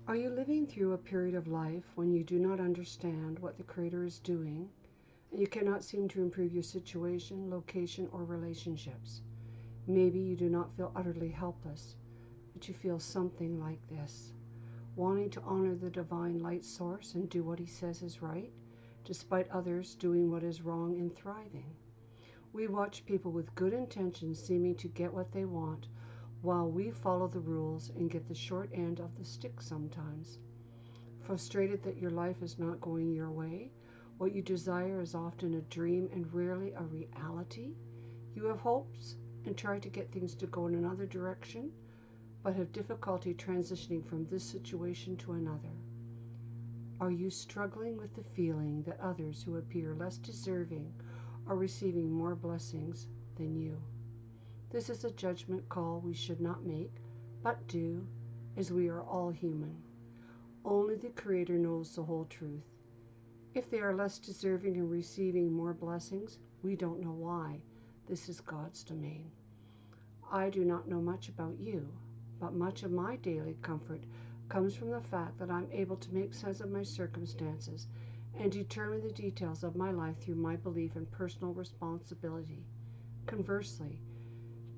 Are you living through a period of life when you do not understand what the Creator is doing and you cannot seem to improve your situation, location, or relationships? Maybe you do not feel utterly helpless, but you feel something like this: wanting to honor the divine light source and do what He says is right, despite others doing what is wrong and thriving. We watch people with good intentions seeming to get what they want, while we follow the rules and get the short end of the stick sometimes. Frustrated that your life is not going your way, what you desire is often a dream and rarely a reality. You have hopes and try to get things to go in another direction, but have difficulty transitioning from this situation to another. Are you struggling with the feeling that others who appear less deserving are receiving more blessings than you? This is a judgment call we should not make, but do, as we are all human. Only the Creator knows the whole truth. If they are less deserving and receiving more blessings, we don't know why. This is God's domain. I do not know much about you, but much of my daily comfort comes from the fact that I'm able to make sense of my circumstances and determine the details of my life through my belief in personal responsibility. Conversely,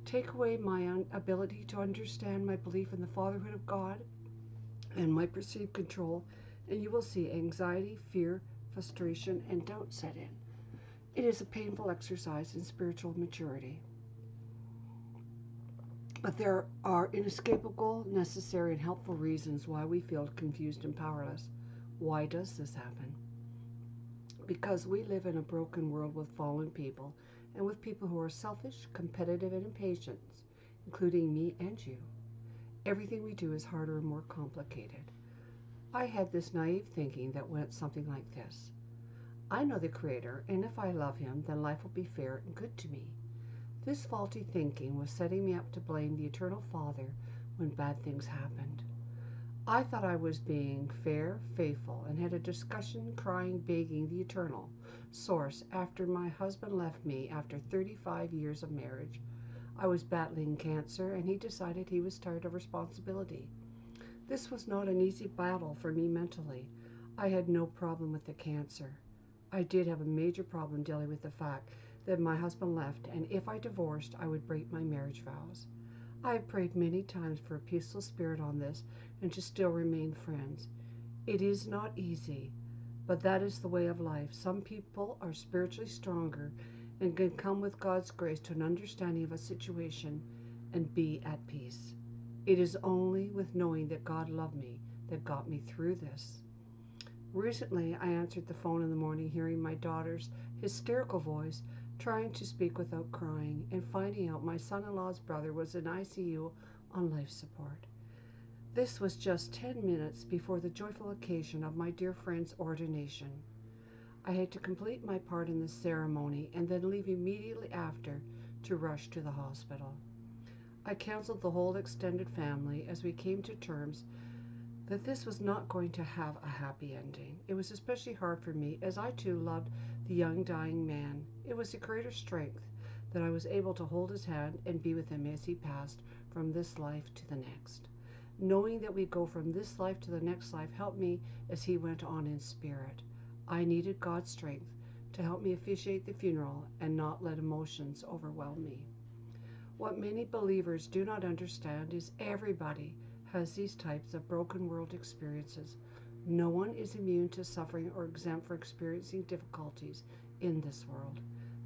take away my ability to understand my belief in the fatherhood of God and my perceived control, and you will see anxiety, fear, frustration, and doubt set in. It is a painful exercise in spiritual maturity. But there are inescapable, necessary, and helpful reasons why we feel confused and powerless. Why does this happen? Because we live in a broken world with fallen people and with people who are selfish, competitive, and impatient, including me and you. Everything we do is harder and more complicated. I had this naive thinking that went something like this: I know the Creator, and if I love Him, then life will be fair and good to me. This faulty thinking was setting me up to blame the Eternal Father when bad things happened. I thought I was being fair, faithful, and had a discussion crying, begging the Eternal Source after my husband left me after 35 years of marriage. I was battling cancer, and he decided he was tired of responsibility. This was not an easy battle for me mentally. I had no problem with the cancer. I did have a major problem dealing with the fact that my husband left, and if I divorced, I would break my marriage vows. I have prayed many times for a peaceful spirit on this and to still remain friends. It is not easy, but that is the way of life. Some people are spiritually stronger and can come with God's grace to an understanding of a situation and be at peace. It is only with knowing that God loved me that got me through this. Recently, I answered the phone in the morning hearing my daughter's hysterical voice trying to speak without crying, and finding out my son-in-law's brother was in ICU on life support. This was just 10 minutes before the joyful occasion of my dear friend's ordination. I had to complete my part in the ceremony and then leave immediately after to rush to the hospital. I counseled the whole extended family as we came to terms that this was not going to have a happy ending. It was especially hard for me as I too loved the young dying man. It was a greater strength that I was able to hold his hand and be with him as he passed from this life to the next. Knowing that we go from this life to the next life helped me as he went on in spirit. I needed God's strength to help me officiate the funeral and not let emotions overwhelm me. What many believers do not understand is everybody has these types of broken world experiences. No one is immune to suffering or exempt from experiencing difficulties in this world.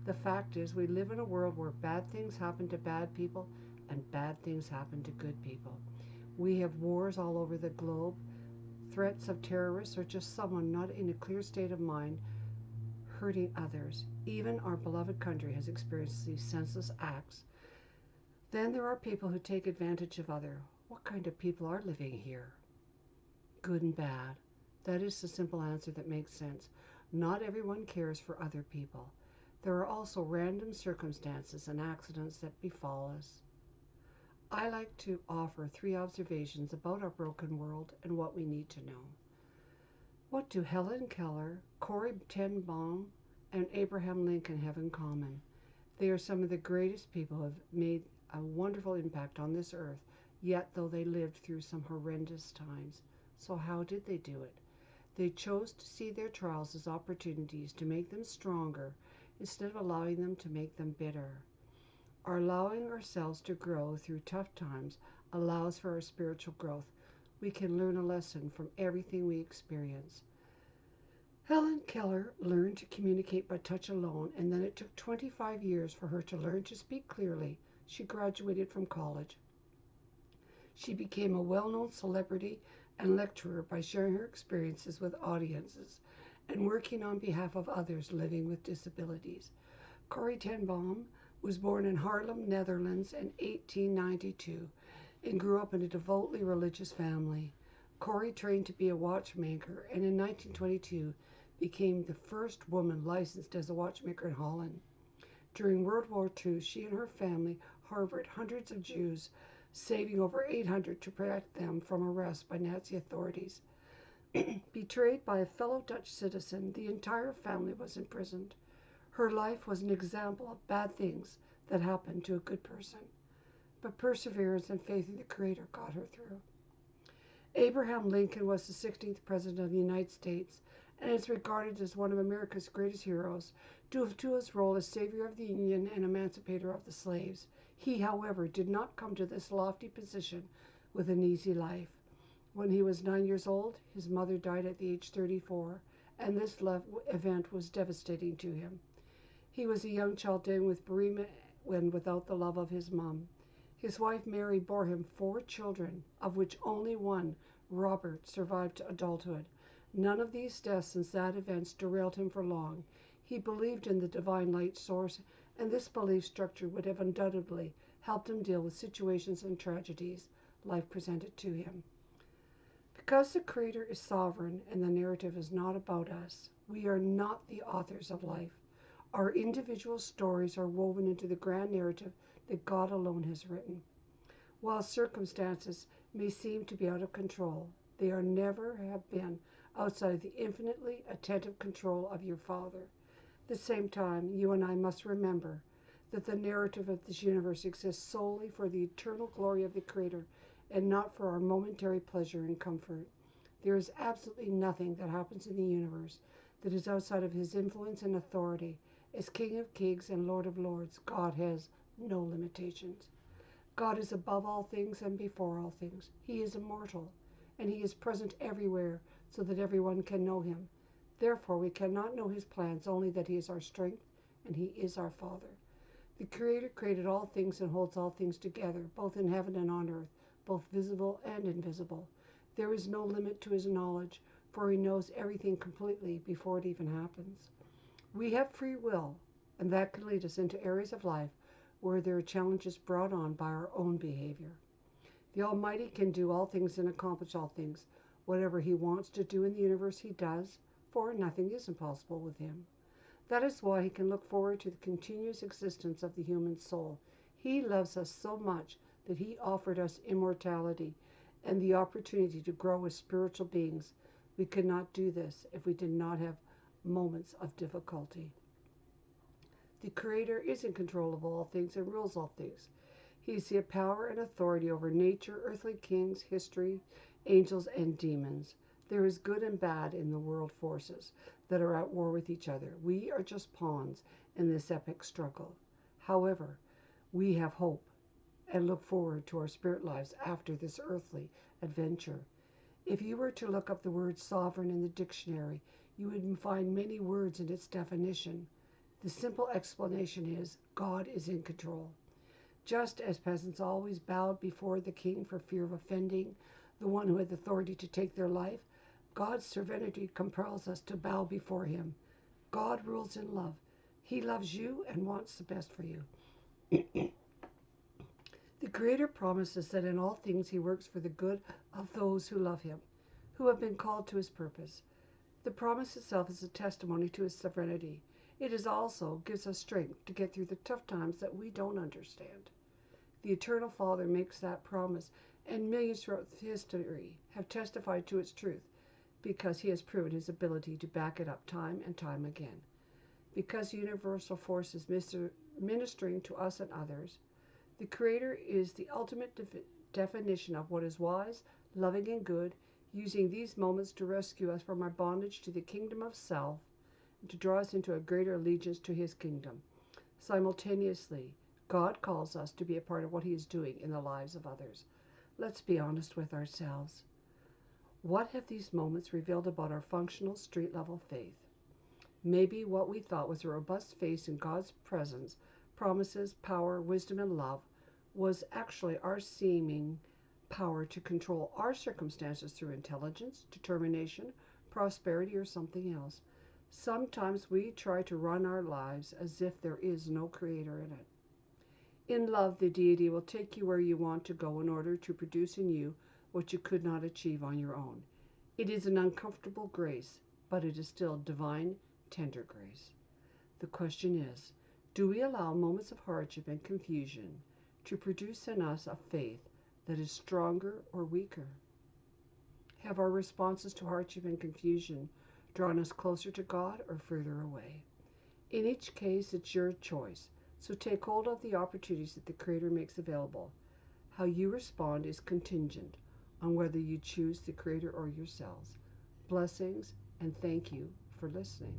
The fact is, we live in a world where bad things happen to bad people and bad things happen to good people. We have wars all over the globe, threats of terrorists, or just someone not in a clear state of mind hurting others. Even our beloved country has experienced these senseless acts. Then there are people who take advantage of others. What kind of people are living here? Good and bad. That is the simple answer that makes sense. Not everyone cares for other people. There are also random circumstances and accidents that befall us. I like to offer 3 observations about our broken world and what we need to know. What do Helen Keller, Corrie ten Boom, and Abraham Lincoln have in common? They are some of the greatest people who have made a wonderful impact on this earth, yet though they lived through some horrendous times. So how did they do it? They chose to see their trials as opportunities to make them stronger instead of allowing them to make them bitter. Our allowing ourselves to grow through tough times allows for our spiritual growth. We can learn a lesson from everything we experience. Helen Keller learned to communicate by touch alone, and then it took 25 years for her to learn to speak clearly. She graduated from college. She became a well-known celebrity and lecturer by sharing her experiences with audiences and working on behalf of others living with disabilities. Corrie ten Boom was born in Haarlem, Netherlands in 1892 and grew up in a devoutly religious family. Corrie trained to be a watchmaker and in 1922 became the first woman licensed as a watchmaker in Holland. During World War II, she and her family harbored hundreds of Jews, saving over 800 to protect them from arrest by Nazi authorities. Betrayed by a fellow Dutch citizen, the entire family was imprisoned. Her life was an example of bad things that happened to a good person. But perseverance and faith in the Creator got her through. Abraham Lincoln was the 16th President of the United States and is regarded as one of America's greatest heroes due to his role as savior of the Union and emancipator of the slaves. He, however, did not come to this lofty position with an easy life. When he was 9 years old, his mother died at the age 34, and this event was devastating to him. He was a young child dealing with bereavement when without the love of his mom. His wife Mary bore him 4 children, of which only one, Robert, survived to adulthood. None of these deaths and sad events derailed him for long. He believed in the divine light source, and this belief structure would have undoubtedly helped him deal with situations and tragedies life presented to him. Because the Creator is sovereign and the narrative is not about us, we are not the authors of life. Our individual stories are woven into the grand narrative that God alone has written. While circumstances may seem to be out of control, they are never have been outside the infinitely attentive control of your Father. At the same time, you and I must remember that the narrative of this universe exists solely for the eternal glory of the Creator and not for our momentary pleasure and comfort. There is absolutely nothing that happens in the universe that is outside of His influence and authority. As King of Kings and Lord of Lords, God has no limitations. God is above all things and before all things. He is immortal, and He is present everywhere so that everyone can know Him. Therefore, we cannot know His plans, only that He is our strength and He is our Father. The Creator created all things and holds all things together, both in heaven and on earth, both visible and invisible. There is no limit to His knowledge, for He knows everything completely before it even happens. We have free will, and that can lead us into areas of life where there are challenges brought on by our own behavior. The Almighty can do all things and accomplish all things. Whatever He wants to do in the universe, He does, for nothing is impossible with Him. That is why He can look forward to the continuous existence of the human soul. He loves us so much that He offered us immortality and the opportunity to grow as spiritual beings. We could not do this if we did not have moments of difficulty. The Creator is in control of all things and rules all things. He is the power and authority over nature, earthly kings, history, angels, and demons. There is good and bad in the world forces that are at war with each other. We are just pawns in this epic struggle. However, we have hope and look forward to our spirit lives after this earthly adventure. If you were to look up the word sovereign in the dictionary, you would find many words in its definition. The simple explanation is God is in control. Just as peasants always bowed before the king for fear of offending the one who had the authority to take their life, God's sovereignty compels us to bow before Him. God rules in love. He loves you and wants the best for you. The Creator promises that in all things He works for the good of those who love Him, who have been called to His purpose. The promise itself is a testimony to His sovereignty. It also gives us strength to get through the tough times that we don't understand. The Eternal Father makes that promise, and millions throughout history have testified to its truth because He has proven His ability to back it up time and time again. Because universal force is ministering to us and others, the Creator is the ultimate definition of what is wise, loving, and good. using these moments to rescue us from our bondage to the kingdom of self and to draw us into a greater allegiance to His kingdom. Simultaneously, God calls us to be a part of what He is doing in the lives of others. Let's be honest with ourselves. What have these moments revealed about our functional street-level faith? Maybe what we thought was a robust faith in God's presence, promises, power, wisdom, and love was actually our seeming power to control our circumstances through intelligence, determination, prosperity, or something else. Sometimes we try to run our lives as if there is no creator in it. In love, the deity will take you where you want to go in order to produce in you what you could not achieve on your own. It is an uncomfortable grace, but it is still divine, tender grace. The question is, do we allow moments of hardship and confusion to produce in us a faith that is stronger or weaker? Have our responses to hardship and confusion drawn us closer to God or further away? In each case, it's your choice, so take hold of the opportunities that the Creator makes available. How you respond is contingent on whether you choose the Creator or yourselves. Blessings, and thank you for listening.